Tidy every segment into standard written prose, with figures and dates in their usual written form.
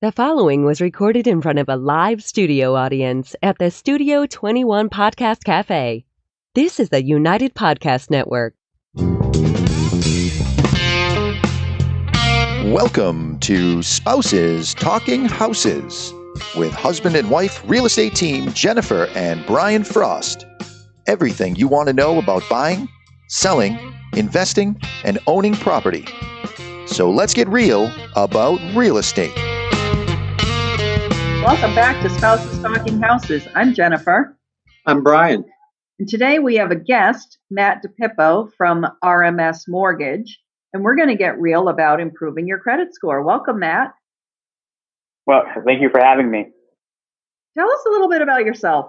The following was recorded in front of a live studio audience at the Studio 21 Podcast Café. This is the United Podcast Network. Welcome to Spouses Talking Houses with husband and wife real estate team Jennifer and Brian Frost. Everything you want to know about buying, selling, investing, and owning property. So let's get real about real estate. Welcome back to Spouses Talking Houses. I'm Jennifer. I'm Brian. And today we have a guest, Matt DePippo from RMS Mortgage, and we're going to get real about improving your credit score. Welcome, Matt. Well, thank you for having me. Tell us a little bit about yourself.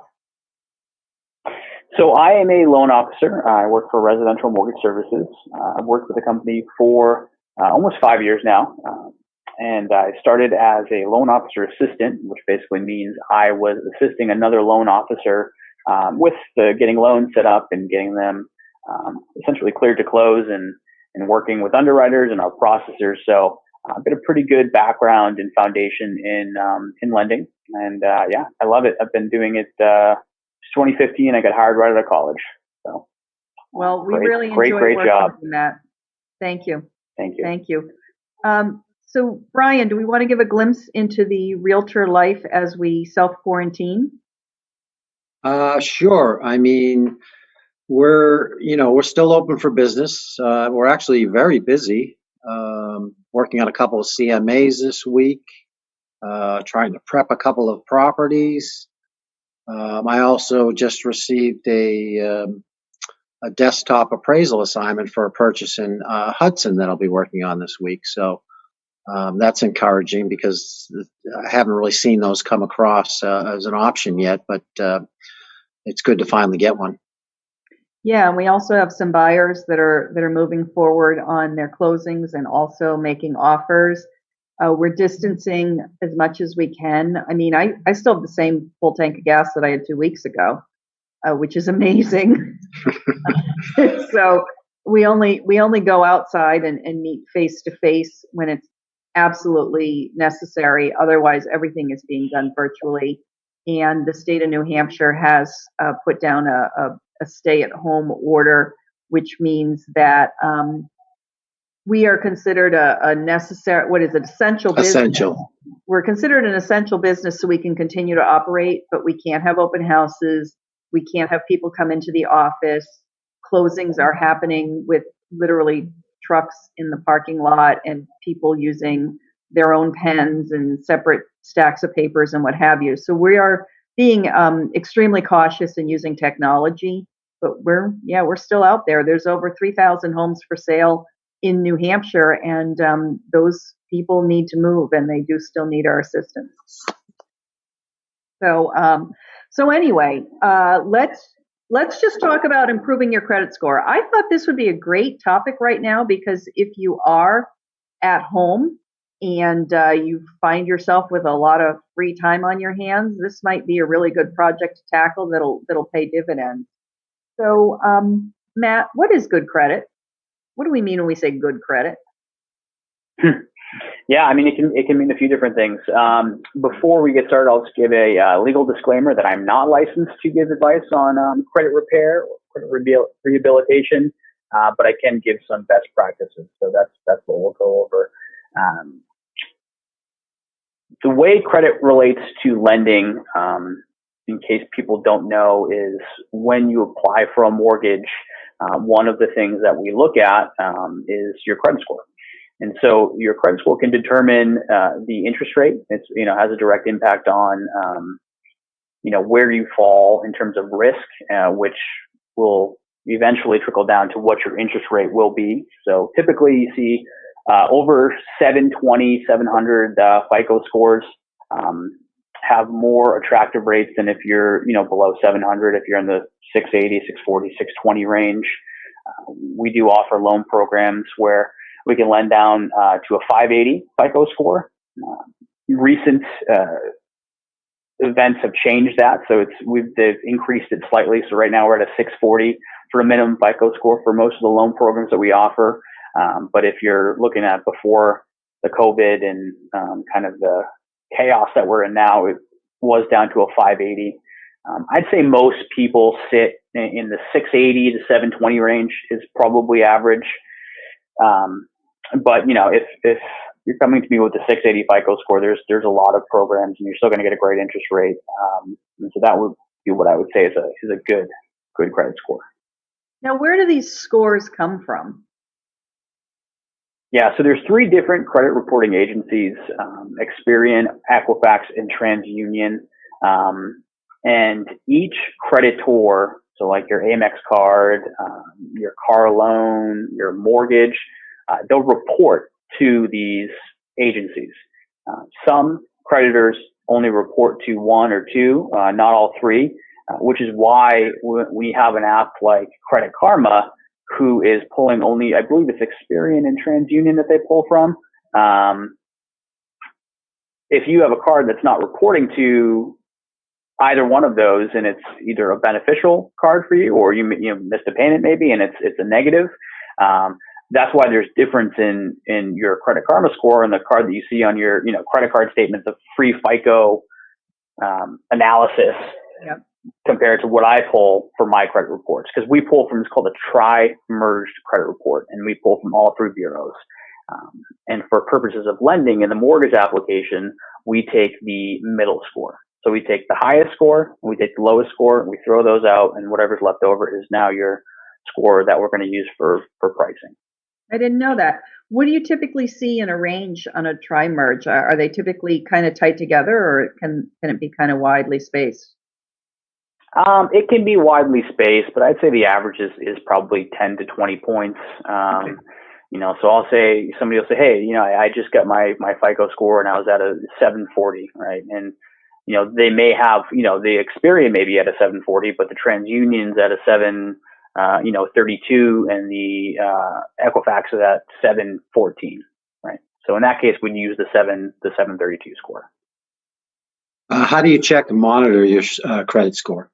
So I am a loan officer. I work for Residential Mortgage Services. I've worked with the company for almost 5 years now. And I started as a loan officer assistant, which basically means I was assisting another loan officer with getting loans set up and getting them essentially cleared to close and working with underwriters and our processors. So I've got a pretty good background and foundation in lending. And yeah, I love it. I've been doing it since 2015. I got hired right out of college. So, well, we really enjoy great working job. with you, Matt. Thank you. Thank you. Thank you. So, Brian, do we want to give a glimpse into the realtor life as we self-quarantine? Sure. I mean, we're still open for business. We're actually very busy, working on a couple of CMAs this week, trying to prep a couple of properties. I also just received a desktop appraisal assignment for a purchase in Hudson that I'll be working on this week. So that's encouraging because I haven't really seen those come across as an option yet, but it's good to finally get one. Yeah, and we also have some buyers that are moving forward on their closings and also making offers. We're distancing as much as we can. I mean, I still have the same full tank of gas that I had 2 weeks ago, which is amazing. So we only go outside and meet face to face when it's absolutely necessary. Otherwise, everything is being done virtually. And the state of New Hampshire has put down a stay-at-home order, which means that we are considered a necessary, essential business. Essential. We're considered an essential business so we can continue to operate, but we can't have open houses. We can't have people come into the office. Closings are happening with literally trucks in the parking lot and people using their own pens and separate stacks of papers and what have you. So we are being extremely cautious in using technology, but we're still out there. There's over 3,000 homes for sale in New Hampshire, and those people need to move, and they do still need our assistance. So anyway, let's just talk about improving your credit score. I thought this would be a great topic right now because if you are at home and you find yourself with a lot of free time on your hands, this might be a really good project to tackle that'll pay dividends. So, Matt, what is good credit? What do we mean when we say good credit? Yeah, I mean, it can mean a few different things. Before we get started, I'll just give a legal disclaimer that I'm not licensed to give advice on credit repair or credit rehabilitation, but I can give some best practices. So that's what we'll go over. The way credit relates to lending, in case people don't know, is when you apply for a mortgage, one of the things that we look at is your credit score. And so your credit score can determine the interest rate. It's has a direct impact on where you fall in terms of risk, which will eventually trickle down to what your interest rate will be. So typically you see over 720, 700 FICO scores have more attractive rates than if you're below 700. If you're in the 680, 640, 620 range, we do offer loan programs where we can lend down to a 580 FICO score. Recent events have changed that, so they've increased it slightly. So right now we're at a 640 for a minimum FICO score for most of the loan programs that we offer. But if you're looking at before the COVID and kind of the chaos that we're in now, it was down to a 580. I'd say most people sit in the 680 to 720 range is probably average. But if you're coming to me with a 680 FICO score, there's a lot of programs, and you're still going to get a great interest rate. And so that would be what I would say is a good credit score. Now, where do these scores come from? Yeah, so there's 3 different credit reporting agencies: Experian, Equifax, and TransUnion. And each creditor, so like your Amex card, your car loan, your mortgage, they'll report to these agencies. Some creditors only report to 1 or 2, not all 3, which is why we have an app like Credit Karma, who is pulling only, I believe it's Experian and TransUnion that they pull from. If you have a card that's not reporting to either one of those, and it's either a beneficial card for you, or you missed a payment maybe, and it's a negative, that's why there's difference in your Credit Karma score and the card that you see on your credit card statement, the free FICO analysis. Yep. Compared to what I pull for my credit reports, because we pull from, it's called a tri-merged credit report, and we pull from all 3 bureaus. And for purposes of lending in the mortgage application, we take the middle score. So we take the highest score, we take the lowest score, we throw those out, and whatever's left over is now your score that we're going to use for pricing. I didn't know that. What do you typically see in a range on a tri-merge? Are they typically kind of tight together, or can it be kind of widely spaced? It can be widely spaced, but I'd say the average is probably 10 to 20 points. Okay. So I'll say, somebody will say, hey, I just got my FICO score and I was at a 740, right? And, they may have, the Experian may be at a 740, but the TransUnion's at a 732, and the Equifax is at 714, right? So in that case, we'd use the 732 score. How do you check and monitor your credit score?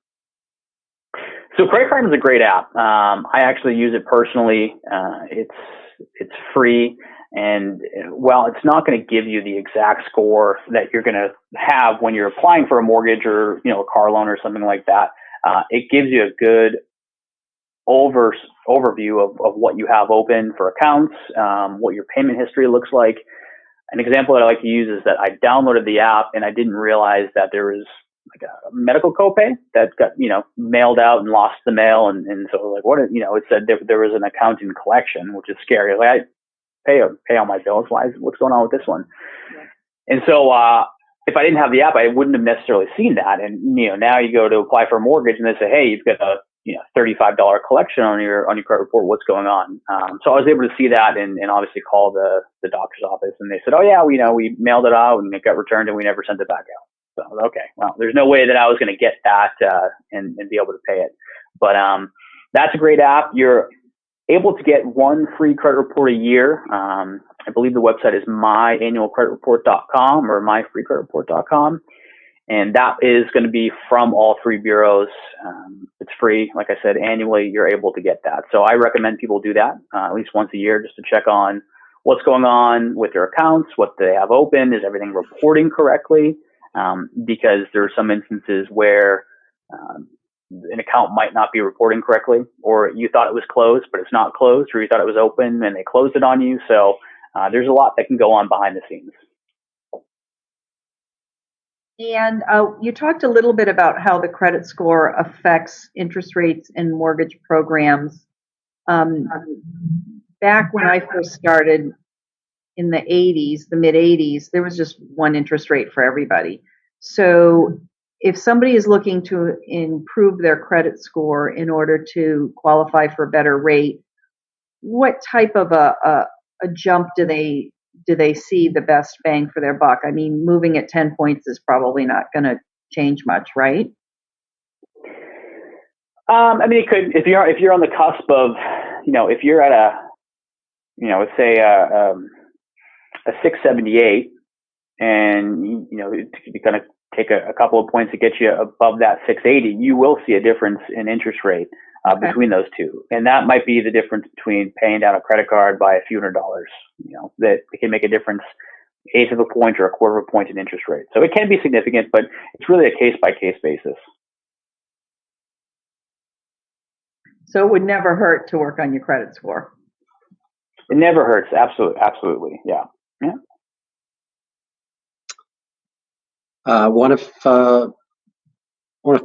So Credit Karma is a great app. I actually use it personally. It's free, and while it's not going to give you the exact score that you're going to have when you're applying for a mortgage or a car loan or something like that, it gives you a good overview of what you have open for accounts, what your payment history looks like. An example that I like to use is that I downloaded the app and I didn't realize that there was like a medical copay that got, mailed out and lost the mail. And so like, it said there was an account in collection, which is scary. Like, I pay all my bills. What's going on with this one? Yeah. And so, if I didn't have the app, I wouldn't have necessarily seen that. And, now you go to apply for a mortgage and they say, hey, you've got a, $35 collection on your credit report. What's going on? So I was able to see that and obviously call the doctor's office, and they said, oh yeah, we mailed it out and it got returned and we never sent it back out. So, okay, well, there's no way that I was going to get that, and be able to pay it. But, that's a great app. You're able to get 1 free credit report a year. I believe the website is myannualcreditreport.com or myfreecreditreport.com. And that is going to be from all 3 bureaus. It's free. Like I said, annually, you're able to get that. So I recommend people do that at least once a year, just to check on what's going on with their accounts, what they have open, is everything reporting correctly? Because there are some instances where an account might not be reporting correctly, or you thought it was closed, but it's not closed, or you thought it was open and they closed it on you. So there's a lot that can go on behind the scenes. And you talked a little bit about how the credit score affects interest rates in mortgage programs. Back when I first started in the mid 80s, there was just one interest rate for everybody. So if somebody is looking to improve their credit score in order to qualify for a better rate, what type of a jump do they see the best bang for their buck? I mean, moving at 10 points is probably not going to change much, right? I mean, it could, if you're on the cusp of, if you're at a, let's say a 678, and it's going to take a couple of points to get you above that 680, you will see a difference in interest rate between those two. And that might be the difference between paying down a credit card by a few $100s, that it can make a difference eighth of a point or a quarter of a point in interest rate. So it can be significant, but it's really a case by case basis. So it would never hurt to work on your credit score. It never hurts. Absolutely. Yeah. What if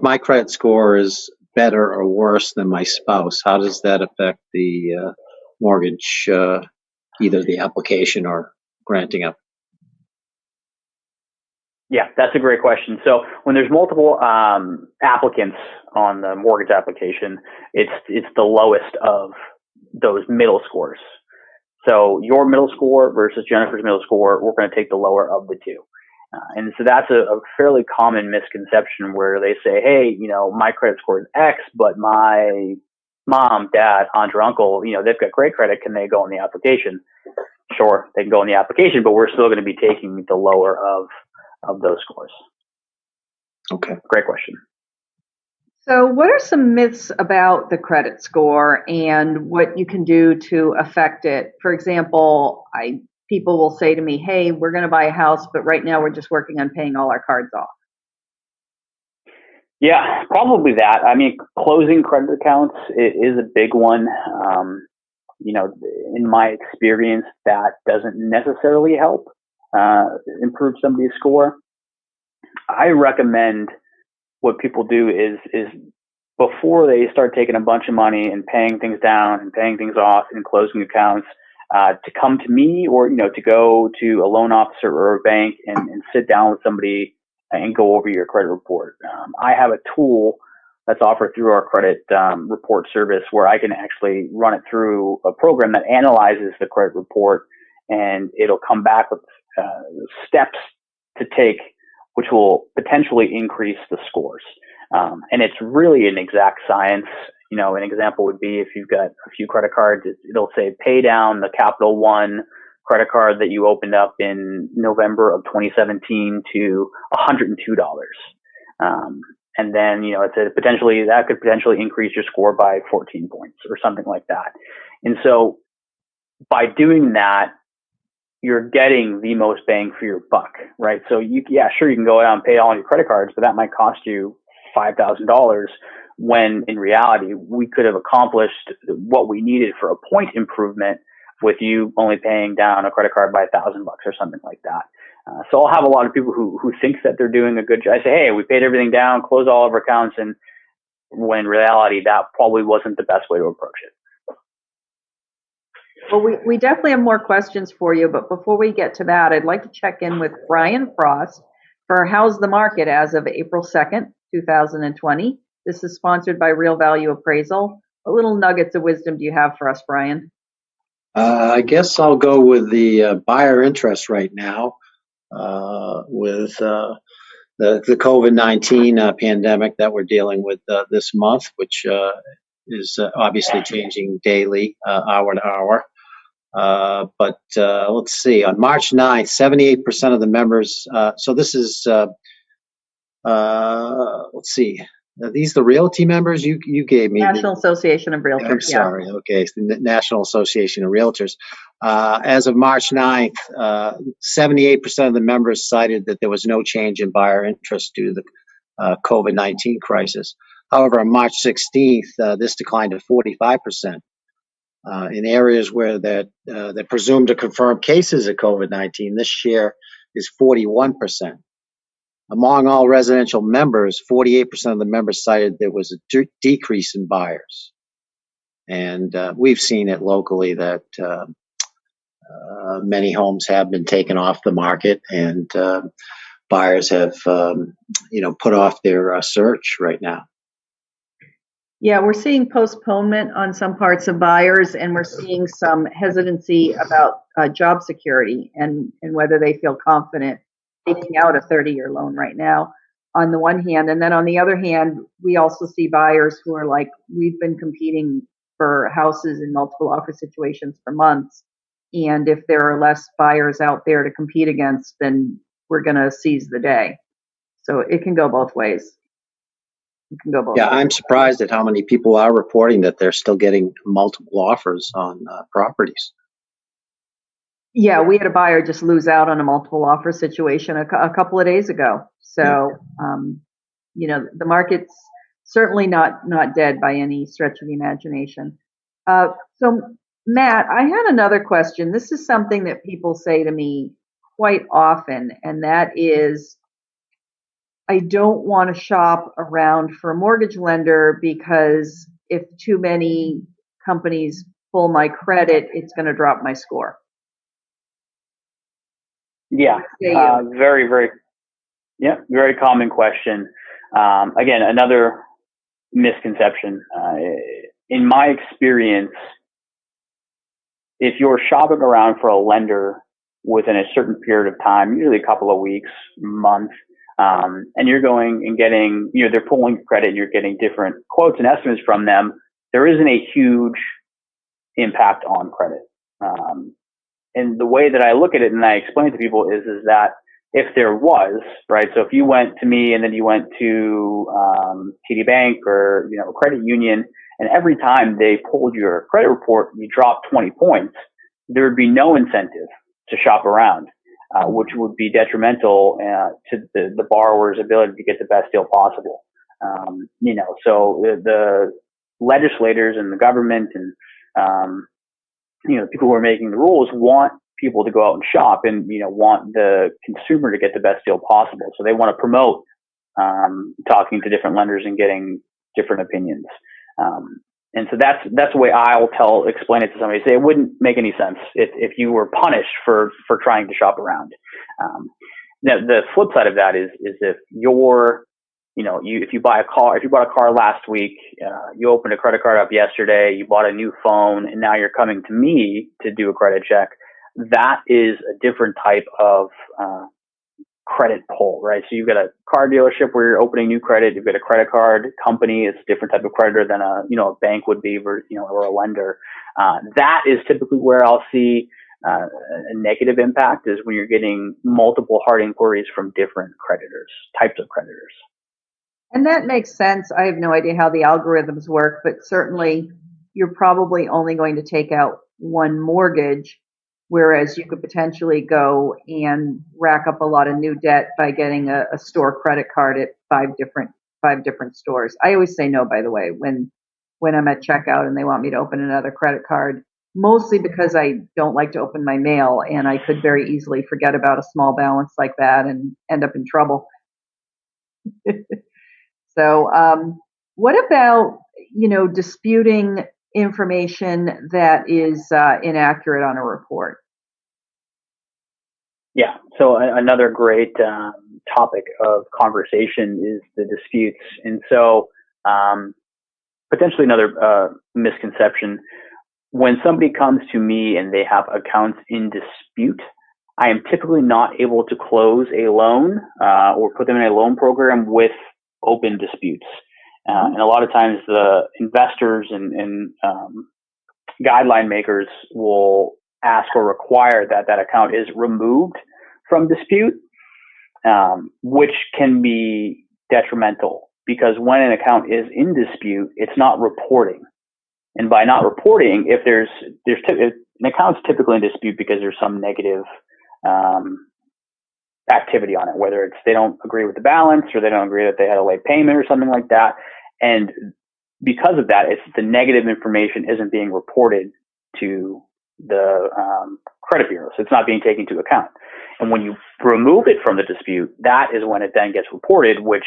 my credit score is better or worse than my spouse? How does that affect the mortgage, either the application or granting up? Yeah, that's a great question. So when there's multiple applicants on the mortgage application, it's the lowest of those middle scores. So your middle score versus Jennifer's middle score, we're going to take the lower of the two. And so that's a fairly common misconception where they say, hey, my credit score is X, but my mom, dad, aunt, or uncle, they've got great credit. Can they go in the application? Sure, they can go in the application, but we're still going to be taking the lower of those scores. Okay. Great question. So what are some myths about the credit score and what you can do to affect it? For example, people will say to me, hey, we're going to buy a house, but right now we're just working on paying all our cards off. Yeah, probably that. I mean, closing credit accounts is a big one. In my experience, that doesn't necessarily help improve somebody's score. I recommend what people do is before they start taking a bunch of money and paying things down and paying things off and closing accounts, to come to me or, to go to a loan officer or a bank and sit down with somebody and go over your credit report. I have a tool that's offered through our credit report service where I can actually run it through a program that analyzes the credit report, and it'll come back with steps to take, which will potentially increase the scores. And it's really an exact science. An example would be if you've got a few credit cards, it'll say pay down the Capital One credit card that you opened up in November of 2017 to $102. And then, it said that could potentially increase your score by 14 points or something like that. And so by doing that, you're getting the most bang for your buck, right? So you can go out and pay all your credit cards, but that might cost you $5,000 when in reality, we could have accomplished what we needed for a point improvement with you only paying down a credit card by $1,000 or something like that. So I'll have a lot of people who think that they're doing a good job. I say, hey, we paid everything down, close all of our accounts, and when in reality, that probably wasn't the best way to approach it. Well, we definitely have more questions for you, but before we get to that, I'd like to check in with Brian Frost for How's the Market as of April 2nd, 2020. This is sponsored by Real Value Appraisal. What little nuggets of wisdom do you have for us, Brian? I guess I'll go with the buyer interest right now with the COVID-19 pandemic that we're dealing with this month, which is obviously changing daily, hour to hour. But let's see, on March 9th, 78% of the members, so this is, let's see, are these the realty members you gave me? National Association of Realtors. I'm sorry, okay, it's the National Association of Realtors. As of March 9th, 78% of the members cited that there was no change in buyer interest due to the COVID-19 crisis. However, on March 16th, this declined to 45%. In areas where that presumed to confirm cases of COVID-19, this share is 41%. Among all residential members, 48% of the members cited there was a decrease in buyers. And we've seen it locally that many homes have been taken off the market, and buyers have, put off their search right now. Yeah, we're seeing postponement on some parts of buyers, and we're seeing some hesitancy about job security and whether they feel confident taking out a 30-year loan right now on the one hand. And then on the other hand, we also see buyers who are like, we've been competing for houses in multiple offer situations for months. And if there are less buyers out there to compete against, then we're going to seize the day. So it can go both ways. Yeah, I'm surprised at how many people are reporting that they're still getting multiple offers on properties. Yeah, we had a buyer just lose out on a multiple offer situation a couple of days ago. So, the market's certainly not dead by any stretch of the imagination. So, Matt, I had another question. This is something that people say to me quite often, and that is, I don't want to shop around for a mortgage lender because if too many companies pull my credit, it's going to drop my score. Yeah, very common question. Again, another misconception. In my experience, if you're shopping around for a lender within a certain period of time, usually a couple of weeks, month, and you're going and getting, they're pulling your credit and you're getting different quotes and estimates from them, there isn't a huge impact on credit. And the way that I look at it and I explain to people is that if there was, right, so if you went to me and then you went to TD Bank or, a credit union, and every time they pulled your credit report, you dropped 20 points, there would be no incentive to shop around, which would be detrimental to the borrower's ability to get the best deal possible. So the legislators and the government and, the people who are making the rules want people to go out and shop and, want the consumer to get the best deal possible. So they want to promote talking to different lenders and getting different opinions. And so that's the way I'll explain it to somebody. Say it wouldn't make any sense if you were punished for trying to shop around. Now the flip side of that is if you're, if you bought a car last week, you opened a credit card up yesterday, you bought a new phone, and now you're coming to me to do a credit check. That is a different type of credit pull, right? So you've got a car dealership where you're opening new credit. You've got a credit card company. It's a different type of creditor than a bank would be, or a lender. That is typically where I'll see a negative impact, is when you're getting multiple hard inquiries from different types of creditors. And that makes sense. I have no idea how the algorithms work, but certainly you're probably only going to take out one mortgage, whereas you could potentially go and rack up a lot of new debt by getting a store credit card at five different stores. I always say no, by the way, when I'm at checkout and they want me to open another credit card, mostly because I don't like to open my mail and I could very easily forget about a small balance like that and end up in trouble. So, what about, disputing information that is inaccurate on a report? Yeah. So another great topic of conversation is the disputes. And so potentially another misconception, when somebody comes to me and they have accounts in dispute, I am typically not able to close a loan or put them in a loan program with open disputes. And a lot of times the investors and guideline makers will ask or require that account is removed from dispute, which can be detrimental, because when an account is in dispute, it's not reporting. And by not reporting, if an account's typically in dispute because there's some negative activity on it, whether it's they don't agree with the balance or they don't agree that they had a late payment or something like that. And because of that, it's the negative information isn't being reported to the credit bureau. So it's not being taken into account. And when you remove it from the dispute, that is when it then gets reported, which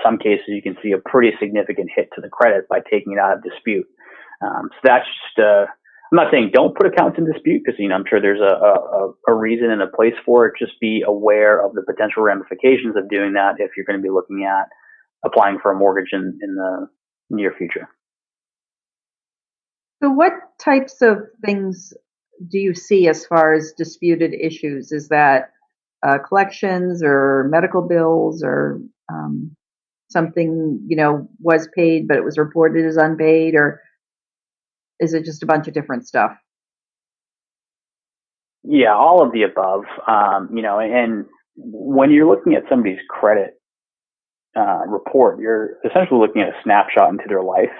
some cases you can see a pretty significant hit to the credit by taking it out of dispute. So that's just, I'm not saying don't put accounts in dispute, because I'm sure there's a reason and a place for it. Just be aware of the potential ramifications of doing that if you're going to be looking at applying for a mortgage in the near future. So what types of things do you see as far as disputed issues? Is that collections or medical bills or something, was paid but it was reported as unpaid, or is it just a bunch of different stuff? Yeah, all of the above. And when you're looking at somebody's credit report, you're essentially looking at a snapshot into their life.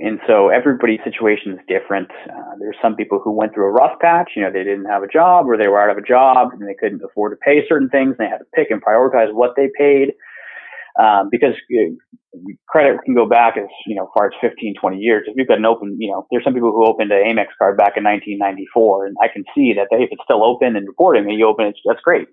And so everybody's situation is different. There's some people who went through a rough patch. They didn't have a job, or they were out of a job and they couldn't afford to pay certain things. And they had to pick and prioritize what they paid. Because credit can go back as far as 15, 20 years. If you've got an open, there's some people who opened an Amex card back in 1994, and I can see that if it's still open and reporting, and you open it, that's great.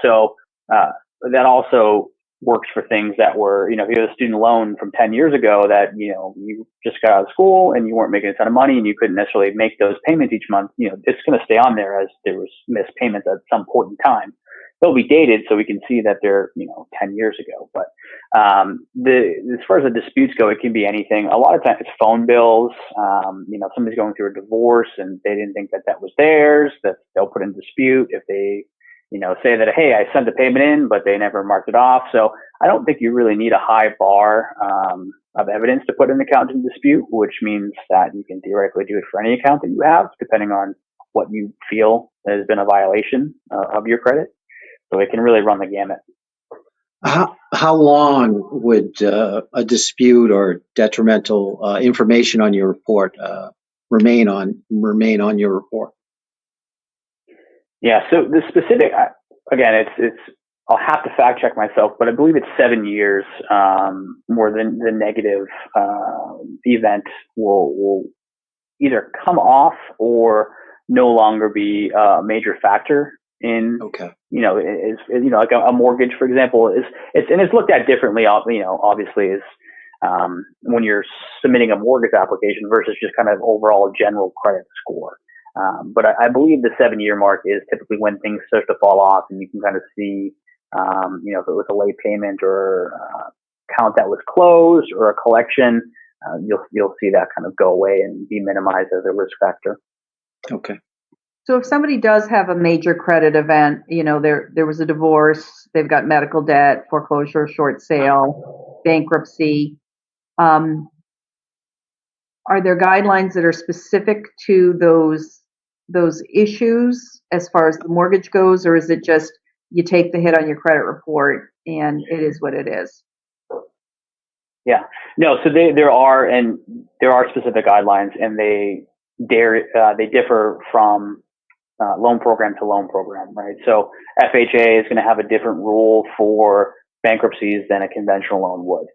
So that also works for things that were, if you had a student loan from 10 years ago that, you just got out of school and you weren't making a ton of money and you couldn't necessarily make those payments each month, it's going to stay on there as there was missed payments at some point in time. They'll be dated so we can see that they're, 10 years ago. But as far as the disputes go, it can be anything. A lot of times it's phone bills. Somebody's going through a divorce and they didn't think that was theirs, that they'll put in dispute if they, say that, hey, I sent the payment in, but they never marked it off. So I don't think you really need a high bar of evidence to put an account in dispute, which means that you can theoretically do it for any account that you have, depending on what you feel has been a violation of your credit. So it can really run the gamut. How long would a dispute or detrimental information on your report remain on your report? Yeah. So the specific, again, it's I'll have to fact check myself, but I believe it's 7 years. More than the negative event will either come off or no longer be a major factor in, like a mortgage, for example, it's looked at differently, obviously is, when you're submitting a mortgage application versus just kind of overall general credit score. But I believe the 7-year mark is typically when things start to fall off and you can kind of see, if it was a late payment or account that was closed or a collection, you'll see that kind of go away and be minimized as a risk factor. Okay. So if somebody does have a major credit event, there was a divorce, they've got medical debt, foreclosure, short sale, bankruptcy, are there guidelines that are specific to those issues as far as the mortgage goes, or is it just you take the hit on your credit report and it is what it is? Yeah, no. So there are specific guidelines, and they differ from loan program to loan program, right? So FHA is going to have a different rule for bankruptcies than a conventional loan would.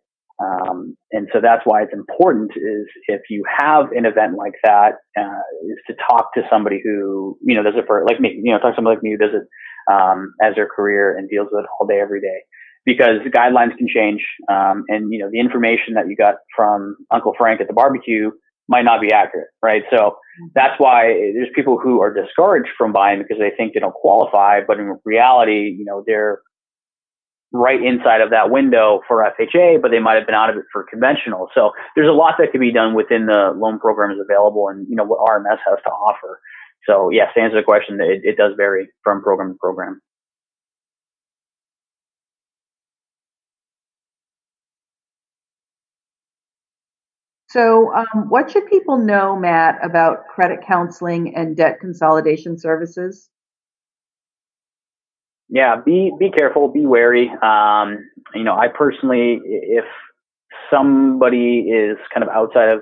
And so that's why it's important is if you have an event like that, is to talk to somebody who, does it for, like me, talk to somebody like me who does it as their career and deals with it all day, every day. Because the guidelines can change, and the information that you got from Uncle Frank at the barbecue might not be accurate, right? So that's why there's people who are discouraged from buying because they think they don't qualify, but in reality, they're right inside of that window for FHA, but they might have been out of it for conventional. So there's a lot that could be done within the loan programs available and what RMS has to offer. So yes, to answer the question, it does vary from program to program. So what should people know, Matt, about credit counseling and debt consolidation services? Yeah, be careful, be wary. I personally, if somebody is kind of outside of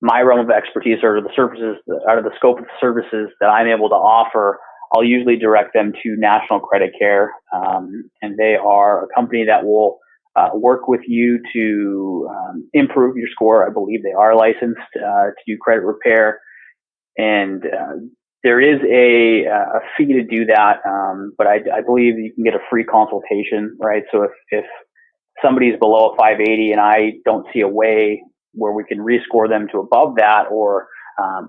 my realm of expertise or the services, out of the scope of the services that I'm able to offer, I'll usually direct them to National Credit Care. And they are a company that will work with you to improve your score. I believe they are licensed to do credit repair. And there is a fee to do that, but I believe you can get a free consultation, right? So if somebody's below a 580 and I don't see a way where we can rescore them to above that, or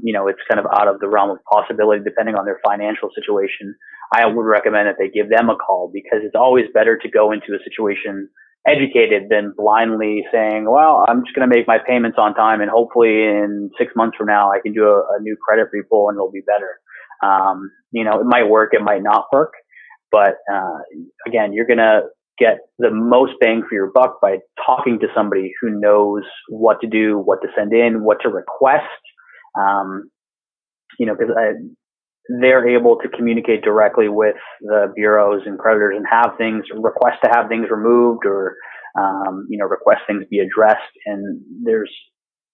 it's kind of out of the realm of possibility depending on their financial situation, I would recommend that they give them a call, because it's always better to go into a situation educated than blindly saying, well, I'm just going to make my payments on time and hopefully in 6 months from now I can do a new credit repo and it'll be better. It might work, it might not work, but again, you're going to get the most bang for your buck by talking to somebody who knows what to do, what to send in, what to request, because they're able to communicate directly with the bureaus and creditors and request to have things removed or, request things be addressed. And there's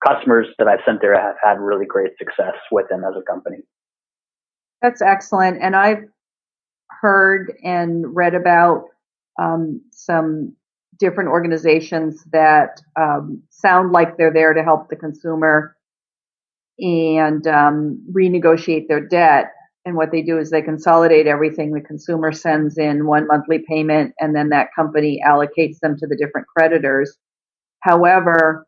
customers that I've sent there have had really great success with them as a company. That's excellent. And I've heard and read about some different organizations that sound like they're there to help the consumer and renegotiate their debt. And what they do is they consolidate everything. The consumer sends in one monthly payment, and then that company allocates them to the different creditors. However,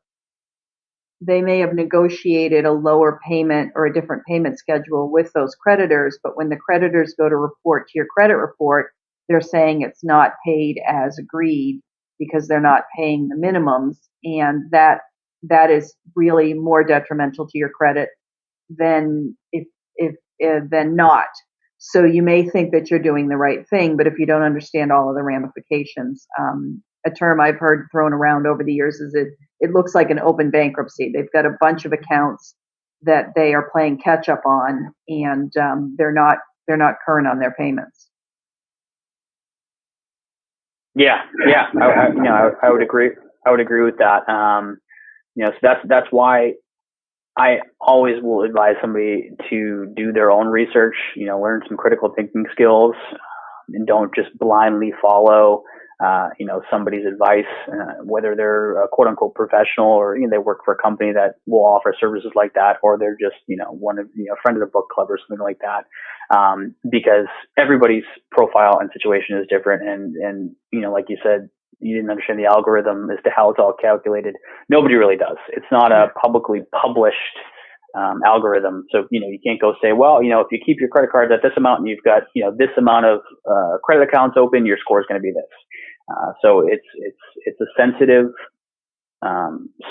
they may have negotiated a lower payment or a different payment schedule with those creditors, but when the creditors go to report to your credit report, they're saying it's not paid as agreed because they're not paying the minimums, and that is really more detrimental to your credit than than not. So you may think that you're doing the right thing, but if you don't understand all of the ramifications, a term I've heard thrown around over the years is it looks like an open bankruptcy. They've got a bunch of accounts that they are playing catch up on, and they're not current on their payments. Yeah. I would agree. I would agree with that. So that's why I always will advise somebody to do their own research, learn some critical thinking skills, and don't just blindly follow, somebody's advice, whether they're a quote unquote professional or, they work for a company that will offer services like that, or they're just, one of, a friend of the book club or something like that. Because everybody's profile and situation is different. And, like you said, you didn't understand the algorithm as to how it's all calculated. Nobody really does. It's not a publicly published algorithm. So, you can't go say, well, if you keep your credit cards at this amount and you've got, this amount of credit accounts open, your score is going to be this. So it's a sensitive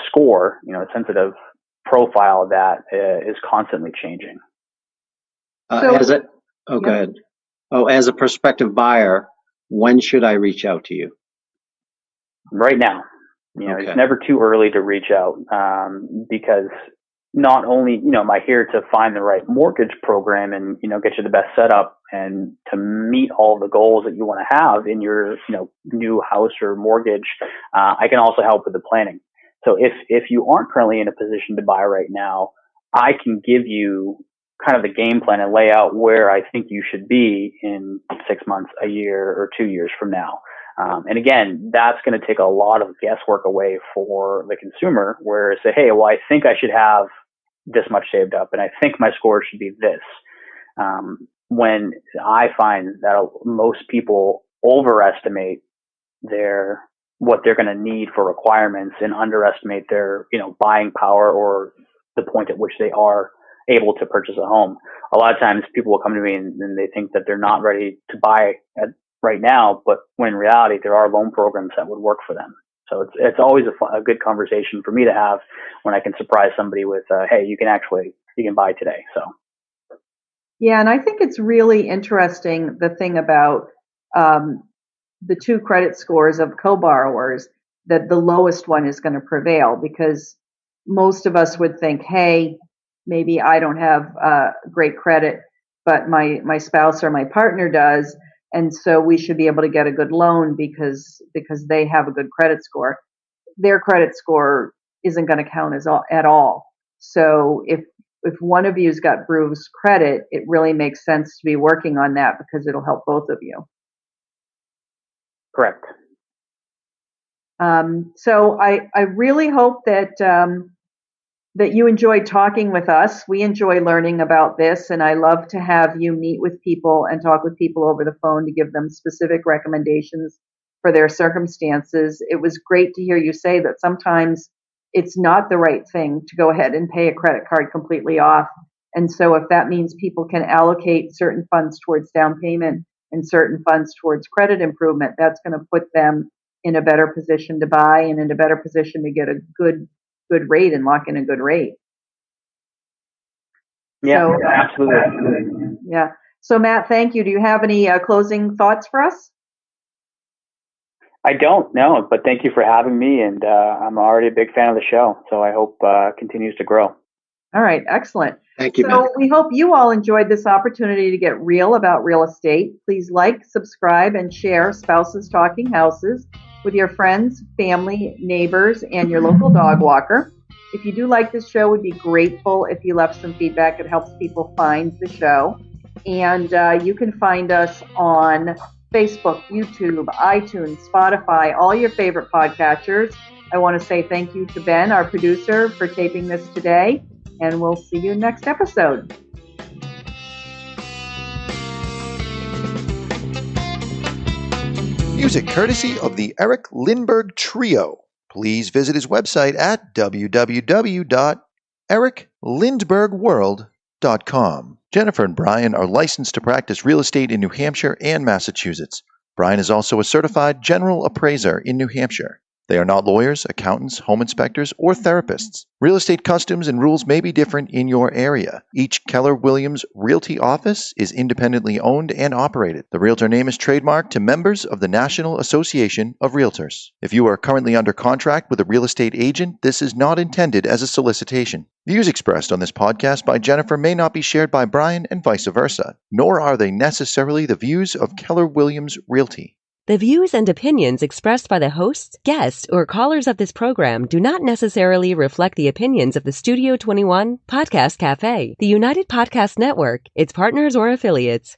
score, a sensitive profile that is constantly changing. Go ahead. Oh, as a prospective buyer, when should I reach out to you? Right now. Okay. It's never too early to reach out, because not only, am I here to find the right mortgage program and, get you the best setup and to meet all the goals that you want to have in your, new house or mortgage, I can also help with the planning. So if you aren't currently in a position to buy right now, I can give you kind of the game plan and lay out where I think you should be in 6 months, a year, or 2 years from now. And again, that's going to take a lot of guesswork away for the consumer, where say, hey, well, I think I should have this much saved up, and I think my score should be this. When I find that most people overestimate what they're going to need for requirements and underestimate their, buying power or the point at which they are able to purchase a home. A lot of times people will come to me and they think that they're not ready to buy right now, but when in reality, there are loan programs that would work for them. So it's always a good conversation for me to have when I can surprise somebody with, hey, you can buy today. So. Yeah. And I think it's really interesting, the thing about the two credit scores of co-borrowers, that the lowest one is going to prevail, because most of us would think, hey, maybe I don't have great credit, but my spouse or my partner does. And so we should be able to get a good loan because they have a good credit score. Their credit score isn't going to count at all. So if one of you's got bruised credit, it really makes sense to be working on that because it'll help both of you. Correct. So I really hope that you enjoyed talking with us. We enjoy learning about this, and I love to have you meet with people and talk with people over the phone to give them specific recommendations for their circumstances. It was great to hear you say that sometimes it's not the right thing to go ahead and pay a credit card completely off. And so if that means people can allocate certain funds towards down payment and certain funds towards credit improvement, that's going to put them in a better position to buy and in a better position to get a good rate and lock in a good rate. Yeah, so, absolutely. Yeah. So Matt, thank you. Do you have any closing thoughts for us? I don't know, but thank you for having me, and I'm already a big fan of the show, so I hope continues to grow. All right, excellent. Thank you, So Matt. we hope you all enjoyed this opportunity to get real about real estate. Please like, subscribe, and share Spouses Talking Houses with your friends, family, neighbors, and your local dog walker. If you do like this show, we'd be grateful if you left some feedback. It helps people find the show. And you can find us on Facebook, YouTube, iTunes, Spotify, all your favorite podcatchers. I want to say thank you to Ben, our producer, for taping this today. And we'll see you next episode. Music courtesy of the Eric Lindbergh Trio. Please visit his website at www.ericlindberghworld.com. Jennifer and Brian are licensed to practice real estate in New Hampshire and Massachusetts. Brian is also a certified general appraiser in New Hampshire. They are not lawyers, accountants, home inspectors, or therapists. Real estate customs and rules may be different in your area. Each Keller Williams Realty office is independently owned and operated. The Realtor name is trademarked to members of the National Association of Realtors. If you are currently under contract with a real estate agent, this is not intended as a solicitation. Views expressed on this podcast by Jennifer may not be shared by Brian and vice versa, nor are they necessarily the views of Keller Williams Realty. The views and opinions expressed by the hosts, guests, or callers of this program do not necessarily reflect the opinions of the Studio 21, Podcast Café, the United Podcast Network, its partners, or affiliates.